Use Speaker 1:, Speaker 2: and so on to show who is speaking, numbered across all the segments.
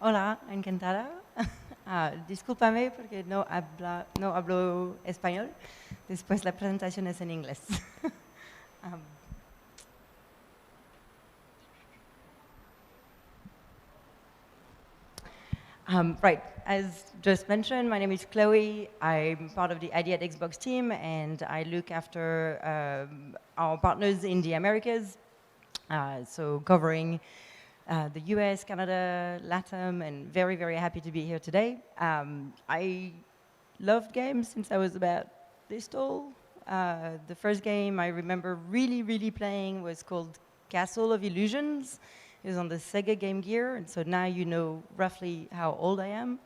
Speaker 1: Hola, encantada. Discúlpame porque no hablo español. Después la presentación es en inglés. Um, right, as just mentioned, my name is Chloe. I'm part of the ID at Xbox team, and I look after our partners in the Americas, so covering the US, Canada, LATAM, and very, very happy to be here today. I loved games since I was about this tall. The first game I remember really, really playing was called Castle of Illusions. It was on the Sega Game Gear, and so now you know roughly how old I am.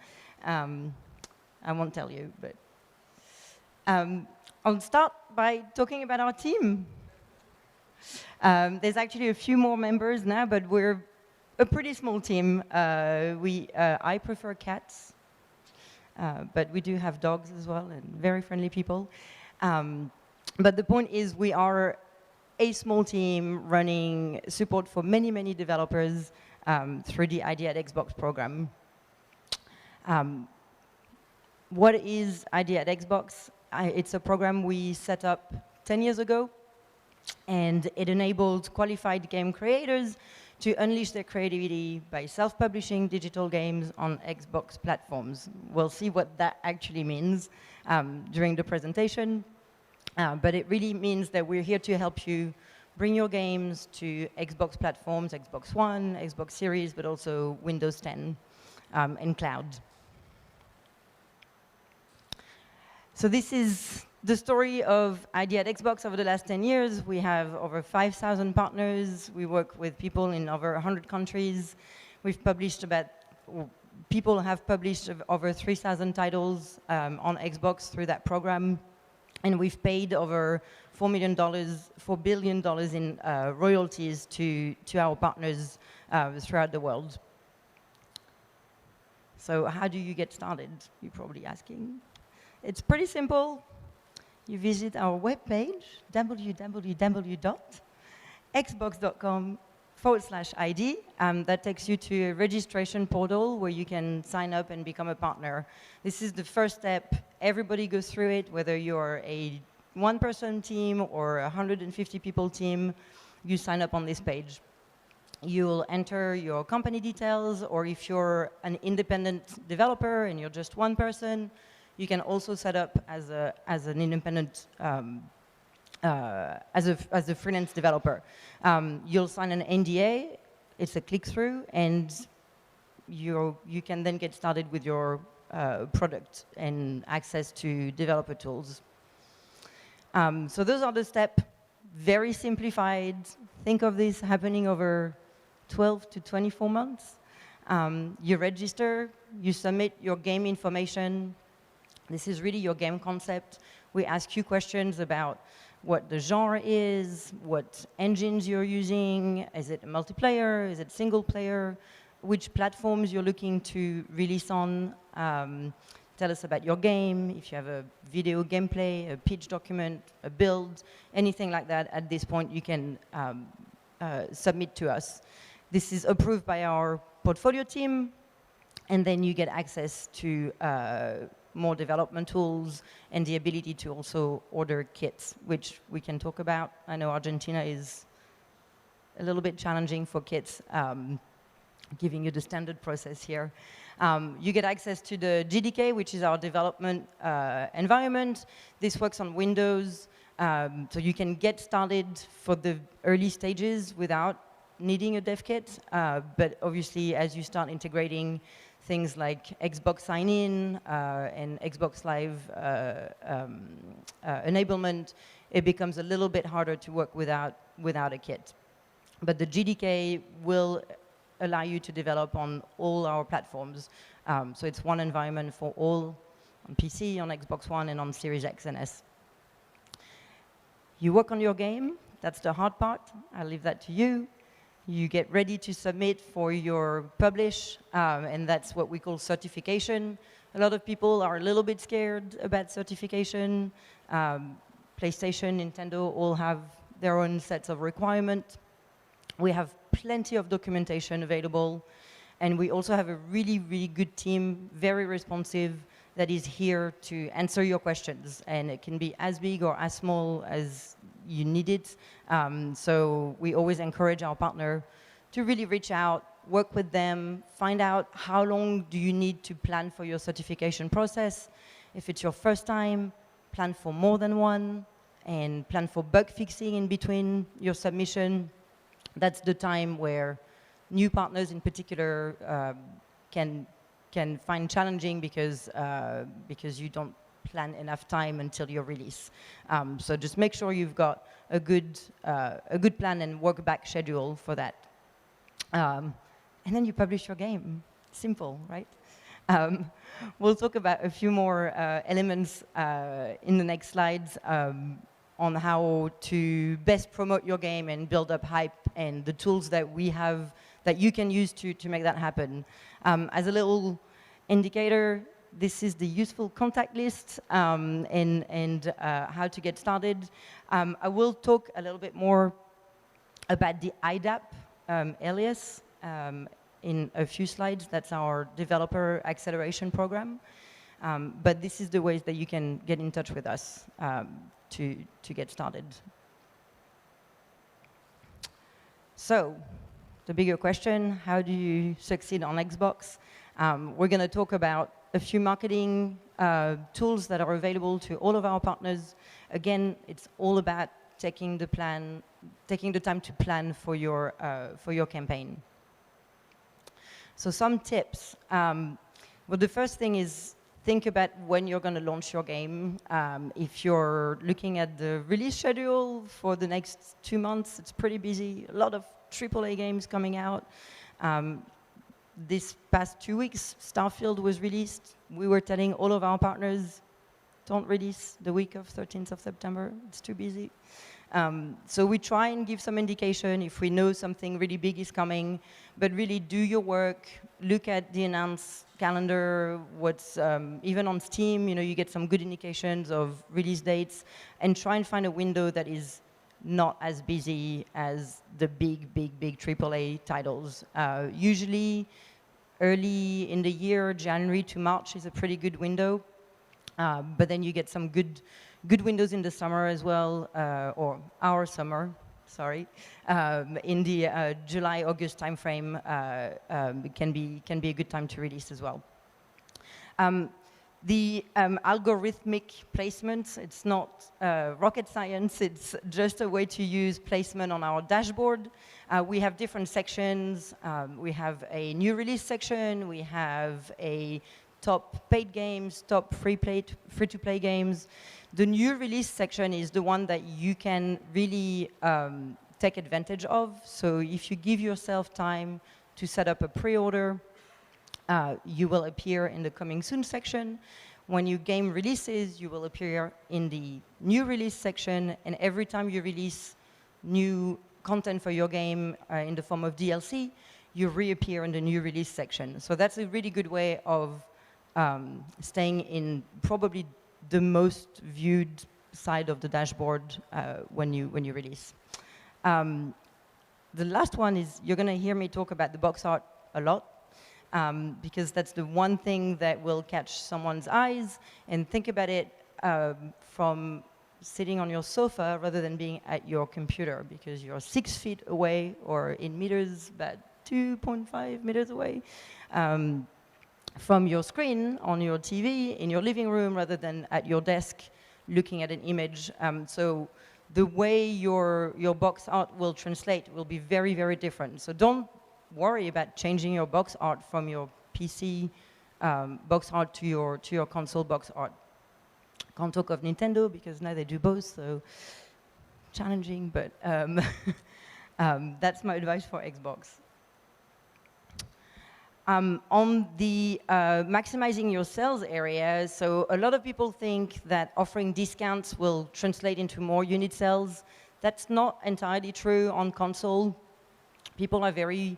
Speaker 1: I won't tell you, but I'll start by talking about our team. There's actually a few more members now, but we're a pretty small team. I prefer cats, but we do have dogs as well, and very friendly people. But the point is, we are a small team running support for many, many developers through the ID at Xbox program. What is ID at Xbox? It's a program we set up 10 years ago, and it enabled qualified game creators to unleash their creativity by self-publishing digital games on Xbox platforms. We'll see what that actually means during the presentation. But it really means that we're here to help you bring your games to Xbox platforms, Xbox One, Xbox Series, but also Windows 10 and cloud. So this is the story of ID at Xbox over the last 10 years. We have over 5,000 partners. We work with people in over 100 countries. We've published people have published over 3,000 titles on Xbox through that program. And we've paid over $4 billion in royalties to our partners throughout the world. So how do you get started? You're probably asking. It's pretty simple. You visit our webpage, www.xbox.com/ID. That takes you to a registration portal where you can sign up and become a partner. This is the first step. Everybody goes through it, whether you're a one-person team or a 150-people team, you sign up on this page. You'll enter your company details, or if you're an independent developer and you're just one person, you can also set up as an independent, as a freelance developer. You'll sign an NDA. It's a click-through, and you can then get started with your product and access to developer tools. So those are the steps. Very simplified. Think of this happening over 12 to 24 months. You register. You submit your game information. This is really your game concept. We ask you questions about what the genre is, what engines you're using, is it multiplayer, is it single player, which platforms you're looking to release on. Tell us about your game, if you have a video gameplay, a pitch document, a build, anything like that. At this point, you can submit to us. This is approved by our portfolio team, and then you get access to more development tools and the ability to also order kits, which we can talk about. I know Argentina is a little bit challenging for kits, giving you the standard process here. You get access to the GDK, which is our development environment. This works on Windows, so you can get started for the early stages without needing a dev kit, but obviously as you start integrating things like Xbox sign-in and Xbox Live enablement, it becomes a little bit harder to work without a kit. But the GDK will allow you to develop on all our platforms. So it's one environment for all, on PC, on Xbox One, and on Series X and S. You work on your game. That's the hard part. I'll leave that to you. You get ready to submit for your publish, and that's what we call certification. A lot of people are a little bit scared about certification. PlayStation, Nintendo all have their own sets of requirements. We have plenty of documentation available. And we also have a really, really good team, very responsive, that is here to answer your questions. And it can be as big or as small as you need it. So we always encourage our partner to really reach out, work with them, find out how long do you need to plan for your certification process. If it's your first time, plan for more than one, and plan for bug fixing in between your submission. That's the time where new partners in particular can find challenging because you don't plan enough time until your release. So just make sure you've got a good plan and work back schedule for that. And then you publish your game. Simple, right? We'll talk about a few more elements in the next slides on how to best promote your game and build up hype and the tools that we have that you can use to make that happen. As a little indicator, this is the useful contact list and how to get started. I will talk a little bit more about the IDAP alias in a few slides. That's our developer acceleration program. But this is the ways that you can get in touch with us to get started. So, the bigger question, how do you succeed on Xbox? We're going to talk about a few marketing tools that are available to all of our partners. Again, it's all about taking the time to plan for your campaign. So some tips. Well, the first thing is think about when you're going to launch your game. If you're looking at the release schedule for the next 2 months, it's pretty busy. A lot of AAA games coming out. This past 2 weeks, Starfield was released. We were telling all of our partners, don't release the week of 13th of September. It's too busy. So we try and give some indication if we know something really big is coming, but really do your work, look at the announced calendar, what's even on Steam, you get some good indications of release dates, and try and find a window that is not as busy as the big AAA titles. Usually early in the year, January to March is a pretty good window, but then you get some good windows in the summer as well, or our summer, sorry. In the July-August timeframe, it can be a good time to release as well. The algorithmic placement, it's not rocket science, it's just a way to use placement on our dashboard. We have different sections. We have a new release section, we have a top paid games, top free-to-play games. The new release section is the one that you can really take advantage of. So if you give yourself time to set up a pre-order, you will appear in the coming soon section. When your game releases, you will appear in the new release section, and every time you release new content for your game in the form of DLC, you reappear in the new release section. So that's a really good way of staying in probably the most viewed side of the dashboard when you release. The last one is you're going to hear me talk about the box art a lot because that's the one thing that will catch someone's eyes, and think about it from sitting on your sofa rather than being at your computer, because you're 6 feet away or in meters, about 2.5 meters away. From your screen on your TV in your living room rather than at your desk looking at an image. So the way your box art will translate will be very, very different. So don't worry about changing your box art from your PC box art to your console box art. Can't talk of Nintendo because now they do both, so challenging, but that's my advice for Xbox. On the maximizing your sales area, so a lot of people think that offering discounts will translate into more unit sales. That's not entirely true on console. People are very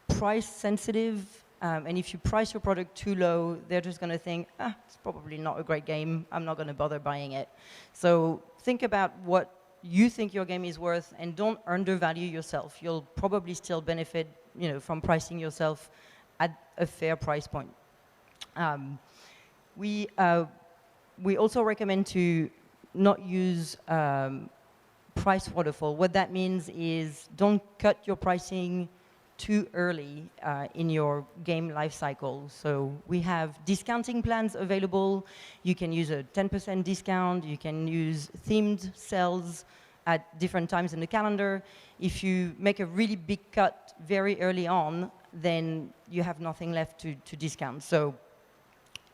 Speaker 1: price sensitive, and if you price your product too low, they're just going to think, it's probably not a great game, I'm not going to bother buying it. So think about what you think your game is worth, and don't undervalue yourself. You'll probably still benefit from pricing yourself at a fair price point. We also recommend to not use price waterfall. What that means is don't cut your pricing too early in your game life cycle. So we have discounting plans available. You can use a 10% discount. You can use themed sales at different times in the calendar. If you make a really big cut very early on, then you have nothing left to discount. So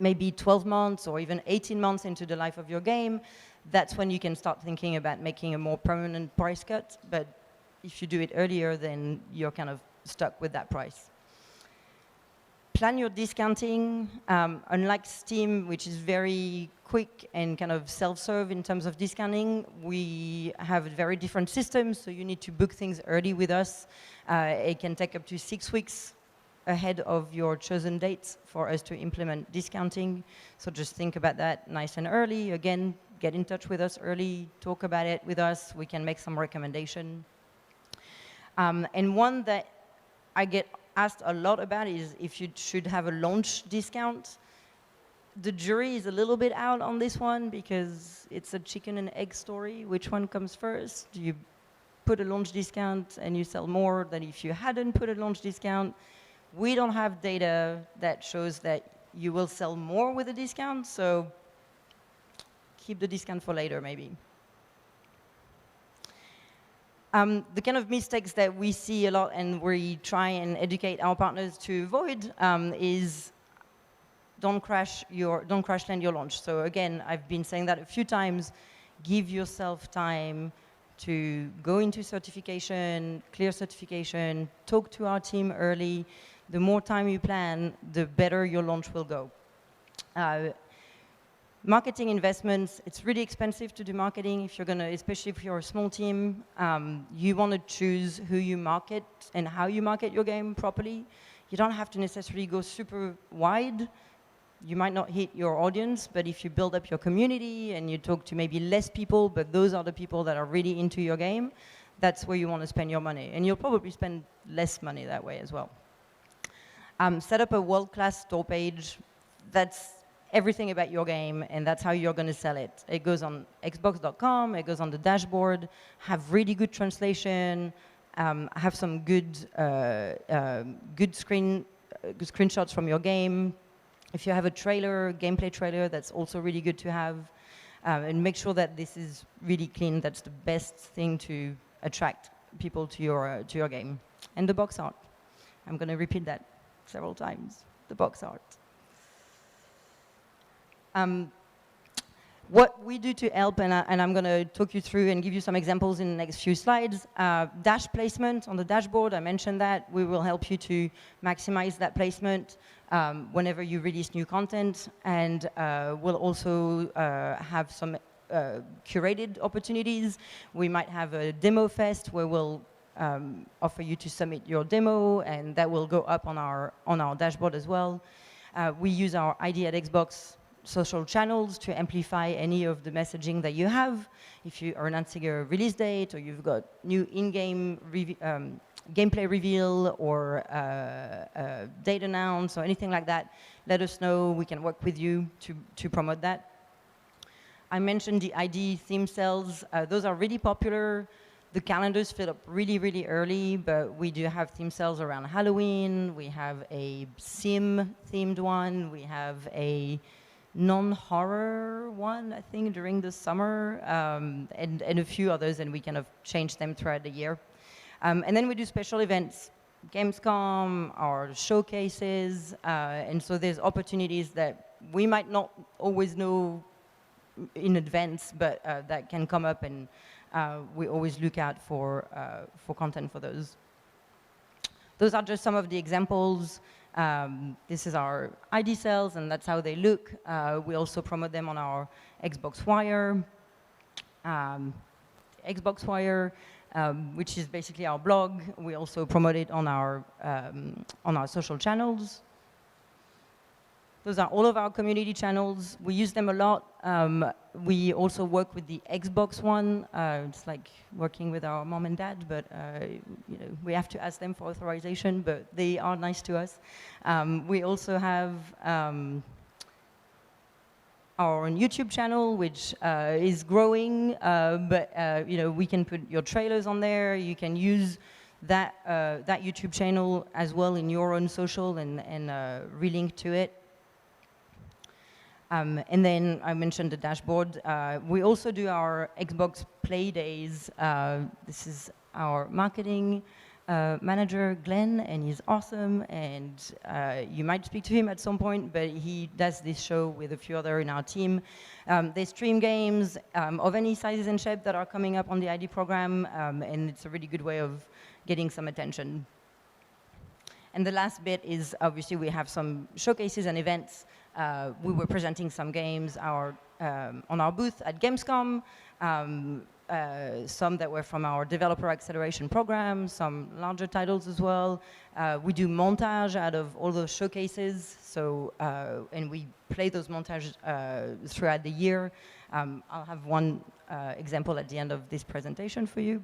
Speaker 1: maybe 12 months or even 18 months into the life of your game, that's when you can start thinking about making a more permanent price cut. But if you do it earlier, then you're kind of stuck with that price. Plan your discounting. Unlike Steam, which is very quick and kind of self-serve in terms of discounting, we have a very different system, so you need to book things early with us. It can take up to 6 weeks ahead of your chosen dates for us to implement discounting. So just think about that nice and early. Again, get in touch with us early, talk about it with us. We can make some recommendation. And one that I get asked a lot about is if you should have a launch discount. The jury is a little bit out on this one because it's a chicken and egg story. Which one comes first? Do you put a launch discount and you sell more than if you hadn't put a launch discount? We don't have data that shows that you will sell more with a discount, so keep the discount for later, maybe. The kind of mistakes that we see a lot and we try and educate our partners to avoid is don't crash land your launch. So again, I've been saying that a few times. Give yourself time to go into certification, clear certification, talk to our team early. The more time you plan, the better your launch will go. Marketing investments, it's really expensive to do marketing if you're gonna, especially if you're a small team. You wanna choose who you market and how you market your game properly. You don't have to necessarily go super wide. You might not hit your audience, but if you build up your community and you talk to maybe less people, but those are the people that are really into your game, that's where you wanna spend your money. And you'll probably spend less money that way as well. Set up a world-class store page. That's everything about your game, and that's how you're going to sell it. It goes on xbox.com, it goes on the dashboard, have really good translation, have some good screenshots from your game. If you have a trailer, gameplay trailer, that's also really good to have. And make sure that this is really clean. That's the best thing to attract people to your game. And the box art. I'm going to repeat that several times. The box art. What we do to help, and I'm going to talk you through and give you some examples in the next few slides. Dash placement on the dashboard, I mentioned that. We will help you to maximize that placement whenever you release new content. And we'll also have some curated opportunities. We might have a demo fest where we'll offer you to submit your demo, and that will go up on our dashboard as well. We use our ID at Xbox social channels to amplify any of the messaging that you have. If you are announcing a release date, or you've got new in-game gameplay reveal, or date announce, or anything like that, let us know. We can work with you to promote that. I mentioned the ID theme sales. Those are really popular. The calendars fill up really, really early, but we do have theme sales around Halloween. We have a sim-themed one. We have a non-horror one, I think, during the summer, and a few others, and we kind of change them throughout the year. And then we do special events, Gamescom, or showcases, and so there's opportunities that we might not always know in advance, but that can come up, and we always look out for content for those. Those are just some of the examples. This is our ID sales, and that's how they look. We also promote them on our Xbox Wire. Xbox Wire, which is basically our blog. We also promote it on our social channels. Those are all of our community channels. We use them a lot. We also work with the Xbox one. It's like working with our mom and dad, but you know, we have to ask them for authorization, but they are nice to us. We also have our own YouTube channel, which is growing, but you know, we can put your trailers on there. You can use that YouTube channel as well in your own social and relink to it. And then I mentioned the dashboard. We also do our Xbox Play Days. This is our marketing manager, Glenn, and he's awesome. And you might speak to him at some point, but he does this show with a few other in our team. They stream games of any sizes and shape that are coming up on the ID program, and it's a really good way of getting some attention. And the last bit is, obviously, we have some showcases and events. We were presenting some games on our booth at Gamescom, some that were from our developer acceleration program, some larger titles as well. We do montage out of all those showcases, so and we play those montages throughout the year. I'll have one example at the end of this presentation for you.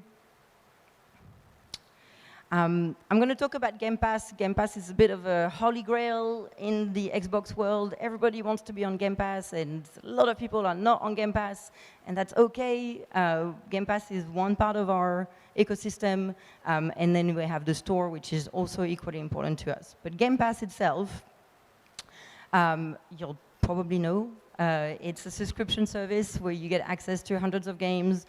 Speaker 1: I'm going to talk about Game Pass. Game Pass is a bit of a holy grail in the Xbox world. Everybody wants to be on Game Pass, and a lot of people are not on Game Pass, and that's okay. Game Pass is one part of our ecosystem, and then we have the store, which is also equally important to us. But Game Pass itself, you'll probably know, it's a subscription service where you get access to hundreds of games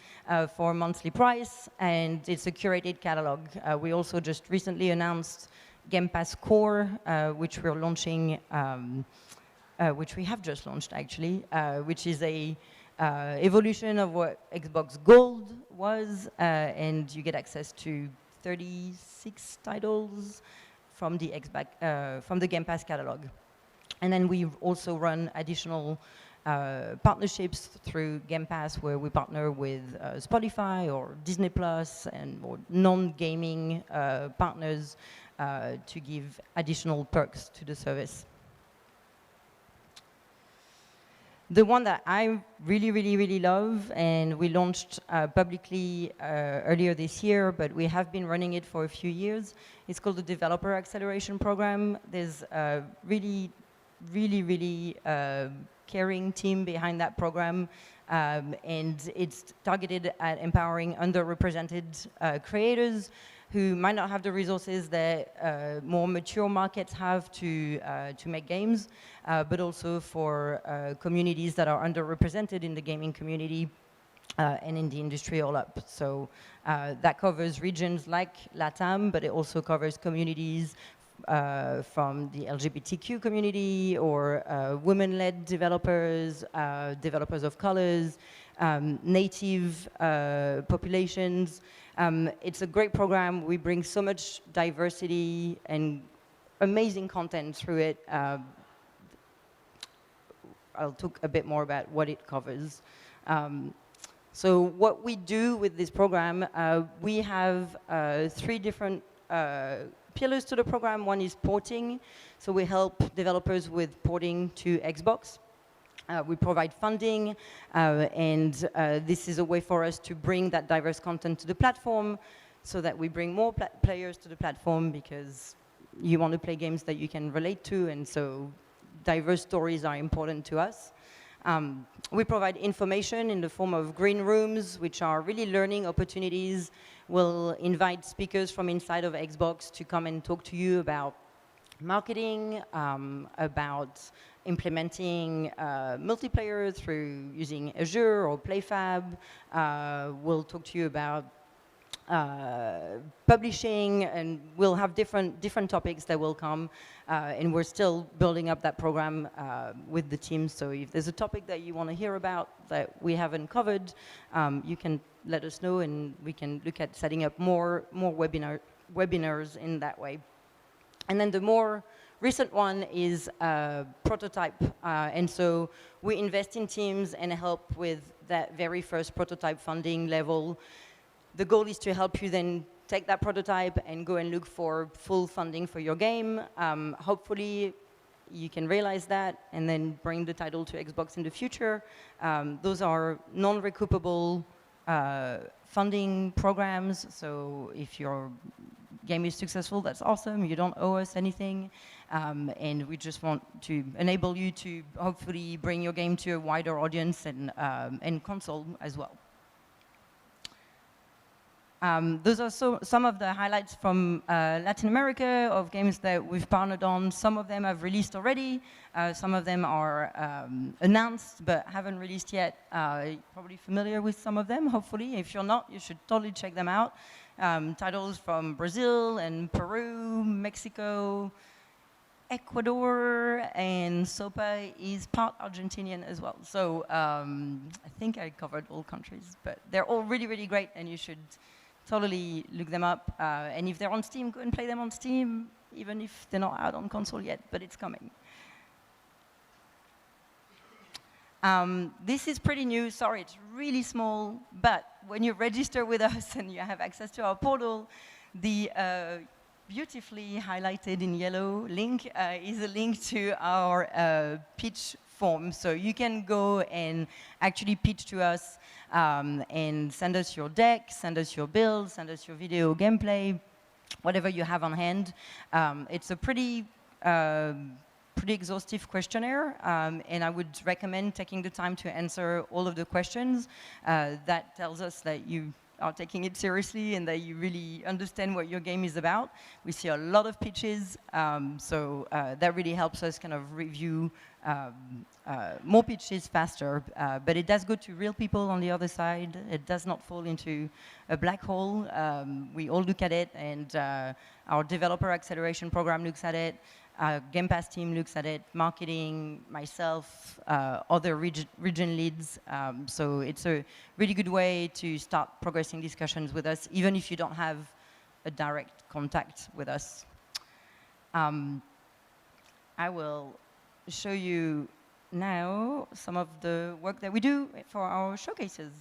Speaker 1: for a monthly price, and it's a curated catalog. We also just recently announced Game Pass Core, which we're launching, which we have just launched actually, which is a evolution of what Xbox Gold was, and you get access to 36 titles from the Game Pass catalog. And then we've also run additional partnerships through Game Pass, where we partner with Spotify or Disney Plus or non-gaming partners to give additional perks to the service. The one that I really, really, really love, and we launched publicly earlier this year, but we have been running it for a few years. It's called the Developer Acceleration Program. There's a really caring team behind that program, and it's targeted at empowering underrepresented creators who might not have the resources that more mature markets have to make games, but also for communities that are underrepresented in the gaming community and in the industry all up. So that covers regions like LATAM, but it also covers communities from the LGBTQ community, or women-led developers, developers of colors, native populations. It's a great program. We bring so much diversity and amazing content through it. I'll talk a bit more about what it covers. So what we do with this program, we have 3 different pillars to the program. One is porting, so we help developers with porting to Xbox. We provide funding, and this is a way for us to bring that diverse content to the platform, so that we bring more players to the platform, because you want to play games that you can relate to, and so diverse stories are important to us. We provide information in the form of green rooms, which are really learning opportunities. We'll invite speakers from inside of Xbox to come and talk to you about marketing, about implementing multiplayer through using Azure or PlayFab. We'll talk to you about publishing, and we'll have different topics that will come, and we're still building up that program with the team. So if there's a topic that you want to hear about that we haven't covered, you can let us know, and we can look at setting up more webinars in that way. And then the more recent one is prototype, and so we invest in teams and help with that very first prototype funding level. The goal is to help you then take that prototype and go and look for full funding for your game. Hopefully, you can realize that and then bring the title to Xbox in the future. Those are non-recoupable funding programs, so if your game is successful, that's awesome. You don't owe us anything, and we just want to enable you to hopefully bring your game to a wider audience and console as well. Those are some of the highlights from Latin America of games that we've partnered on. Some of them have released already. Some of them are announced but haven't released yet. You're probably familiar with some of them, hopefully. If you're not, you should totally check them out. Titles from Brazil and Peru, Mexico, Ecuador, and SOPA is part Argentinian as well. So I think I covered all countries, but they're all really, really great, and you should totally look them up. And if they're on Steam, go and play them on Steam, even if they're not out on console yet, but it's coming. This is pretty new. Sorry, it's really small, but when you register with us and you have access to our portal, the beautifully highlighted in yellow link is a link to our pitch form. So you can go and actually pitch to us and send us your deck, send us your build, send us your video gameplay, whatever you have on hand. It's a pretty exhaustive questionnaire, and I would recommend taking the time to answer all of the questions. That tells us that you are taking it seriously and that you really understand what your game is about. We see a lot of pitches, so that really helps us kind of review more pitches faster. But it does go to real people on the other side. It does not fall into a black hole. We all look at it, and our developer acceleration program looks at it. Game Pass team looks at it, marketing, myself, other region leads. So it's a really good way to start progressing discussions with us, even if you don't have a direct contact with us. I will show you now some of the work that we do for our showcases.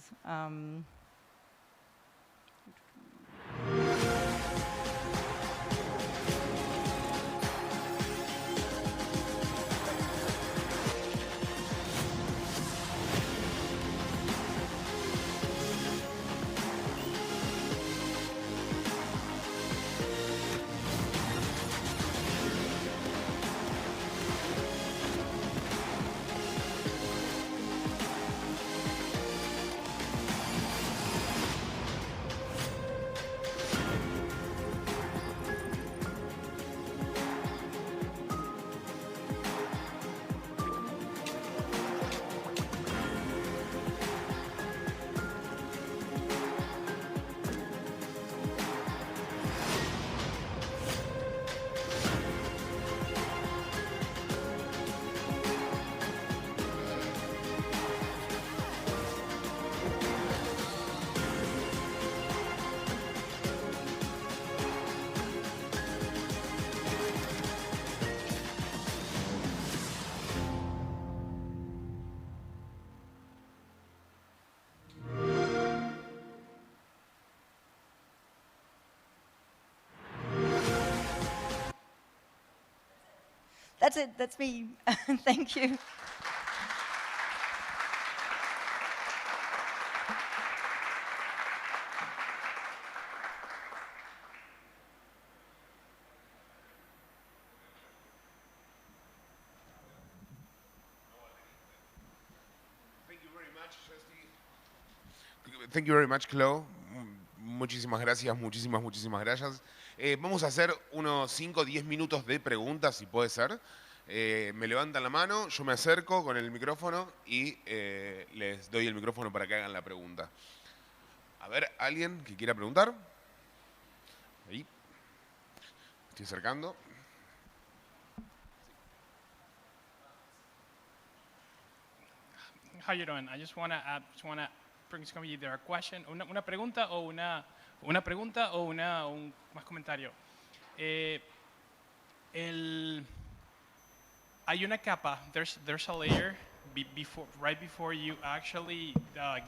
Speaker 1: That's it, that's me. Thank you.
Speaker 2: Thank you very much, Chloe. Muchísimas gracias, muchísimas gracias. Vamos a hacer unos 5 o 10 minutos de preguntas, si puede ser. Me levantan la mano, yo me acerco con el micrófono y les doy el micrófono para que hagan la pregunta. A ver, ¿alguien que quiera preguntar? Ahí. Estoy acercando.
Speaker 3: How you doing? I just want to bring some either a question, una pregunta o una pregunta o un más comentario. Hay una capa. There's a layer right before you actually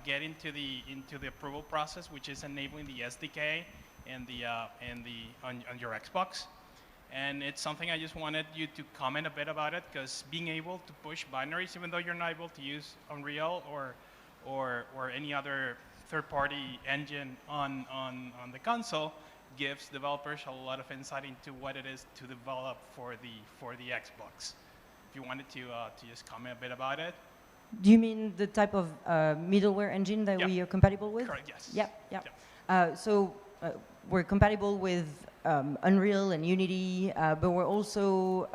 Speaker 3: get into the approval process, which is enabling the SDK and on your Xbox. And it's something I just wanted you to comment a bit about it, because being able to push binaries, even though you're not able to use Unreal or any other third-party engine on the console, gives developers a lot of insight into what it is to develop for the Xbox. If you wanted to just comment a bit about it.
Speaker 1: Do you mean the type of middleware engine that
Speaker 3: Yeah.
Speaker 1: we are compatible with?
Speaker 3: Correct, yes.
Speaker 1: Yep. We're compatible with Unreal and Unity, but we're also,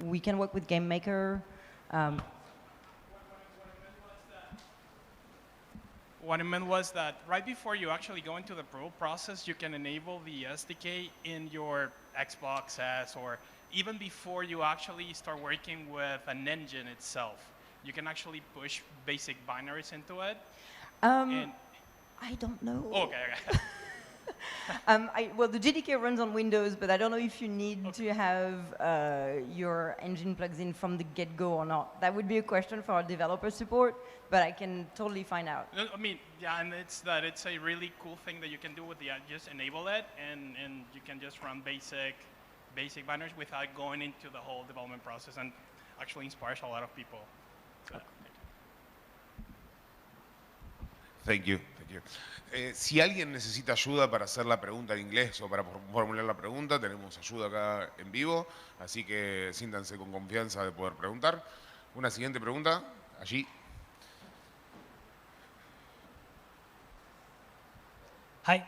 Speaker 1: we can work with Game Maker.
Speaker 3: What I meant was that right before you actually go into the approval process, you can enable the SDK in your Xbox S, or even before you actually start working with an engine itself. You can actually push basic binaries into it.
Speaker 1: I don't know.
Speaker 3: Okay.
Speaker 1: Well, the GDK runs on Windows, but I don't know if you need to have your engine plugs in from the get-go or not. That would be a question for our developer support, but I can totally find out.
Speaker 3: I mean, yeah, and it's a really cool thing that you can do with the just enable it, and you can just run basic binaries without going into the whole development process, and actually inspires a lot of people. So,
Speaker 2: Thank you. Si alguien necesita ayuda para hacer la pregunta en inglés o para formular la pregunta, tenemos ayuda acá en vivo, así que siéntanse con confianza de poder preguntar. Una siguiente pregunta, allí.
Speaker 4: Hi,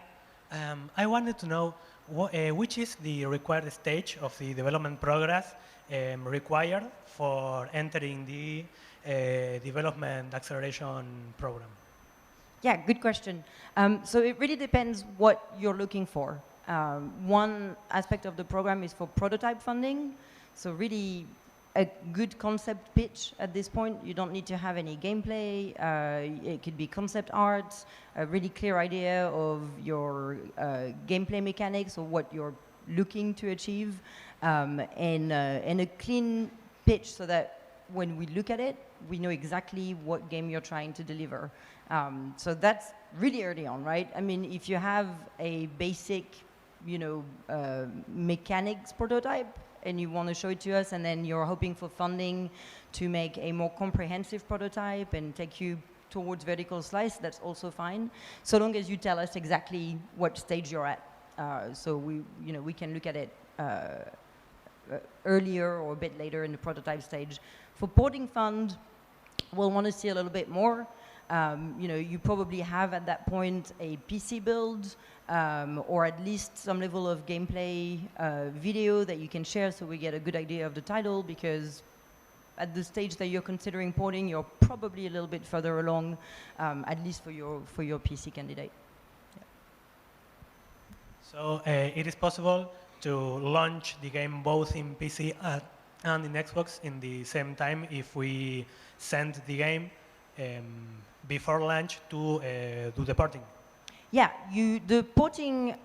Speaker 4: I wanted to know which is the required stage of the development progress required for entering the development acceleration program.
Speaker 1: Yeah, good question. So it really depends what you're looking for. One aspect of the program is for prototype funding. So really a good concept pitch at this point. You don't need to have any gameplay. It could be concept art, a really clear idea of your gameplay mechanics or what you're looking to achieve, and a clean pitch so that when we look at it, we know exactly what game you're trying to deliver. So that's really early on, right? I mean, if you have a basic, mechanics prototype and you want to show it to us, and then you're hoping for funding to make a more comprehensive prototype and take you towards vertical slice, that's also fine, so long as you tell us exactly what stage you're at. So we can look at it earlier or a bit later in the prototype stage. For porting fund, we'll want to see a little bit more. You probably have at that point a PC build, or at least some level of gameplay video that you can share so we get a good idea of the title, because at the stage that you're considering porting, you're probably a little bit further along, at least for your PC candidate. Yeah.
Speaker 4: So it is possible to launch the game both in PC and in Xbox in the same time if we send the game before launch to do the porting.
Speaker 1: Yeah, the porting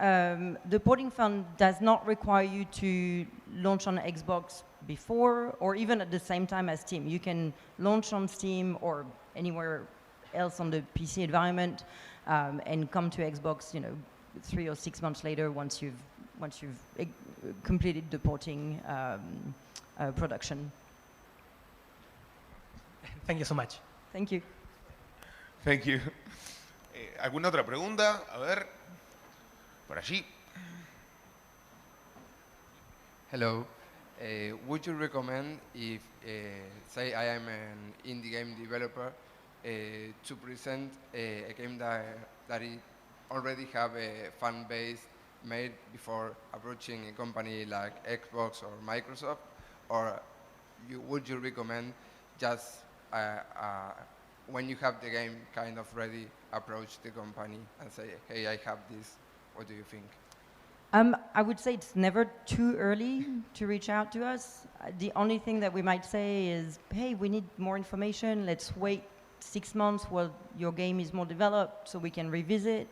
Speaker 1: fund does not require you to launch on Xbox before or even at the same time as Steam. You can launch on Steam or anywhere else on the PC environment and come to Xbox, 3 or 6 months later once you've completed the porting production.
Speaker 4: Thank you so much.
Speaker 1: Thank you.
Speaker 2: Thank you. ¿Alguna otra pregunta? A ver, por allí.
Speaker 5: Hello. Would you recommend if, say, I am an indie game developer, to present a game that it already have a fan base made before approaching a company like Xbox or Microsoft, or would you recommend just when you have the game kind of ready, approach the company and say, hey, I have this, what do you think?
Speaker 1: I would say it's never too early to reach out to us. The only thing that we might say is, hey, we need more information. Let's wait 6 months while your game is more developed so we can revisit.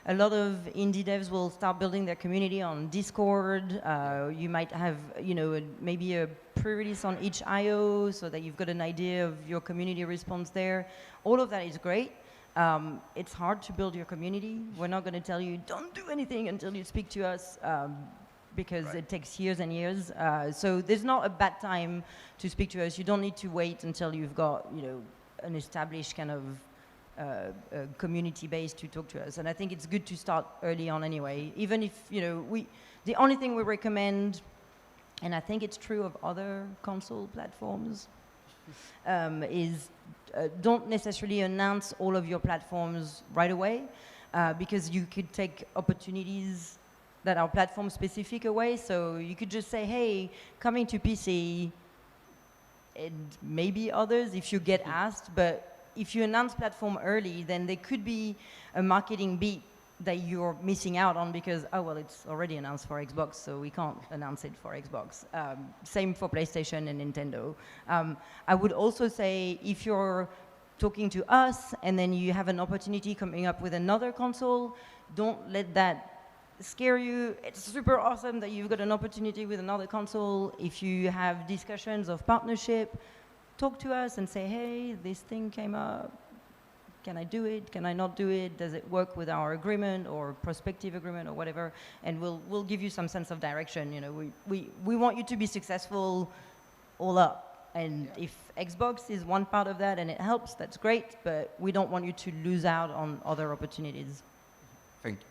Speaker 1: A lot of indie devs will start building their community on Discord. You might have, maybe a pre-release on each IO so that you've got an idea of your community response there. All of that is great. It's hard to build your community. We're not going to tell you, don't do anything until you speak to us. because
Speaker 5: Right.
Speaker 1: it takes years and years. So there's not a bad time to speak to us. You don't need to wait until you've got, you know, an established kind of community base to talk to us. And I think it's good to start early on anyway. Even if, you know, the only thing we recommend, and I think it's true of other console platforms, is don't necessarily announce all of your platforms right away, because you could take opportunities that are platform specific away. So you could just say, hey, coming to PC, and maybe others if you get asked, but if you announce platform early, then there could be a marketing beat that you're missing out on because, oh, well, it's already announced for Xbox, so we can't announce it for Xbox. Same for PlayStation and Nintendo. I would also say if you're talking to us and then you have an opportunity coming up with another console, don't let that scare you. It's super awesome that you've got an opportunity with another console. If you have discussions of partnership, talk to us and say, hey, this thing came up. Can I do it? Can I not do it? Does it work with our agreement or prospective agreement or whatever? And we'll give you some sense of direction. You know, we want you to be successful all up. And if Xbox is one part of that and it helps, that's great. But we don't want you to lose out on other opportunities.
Speaker 5: Thank you.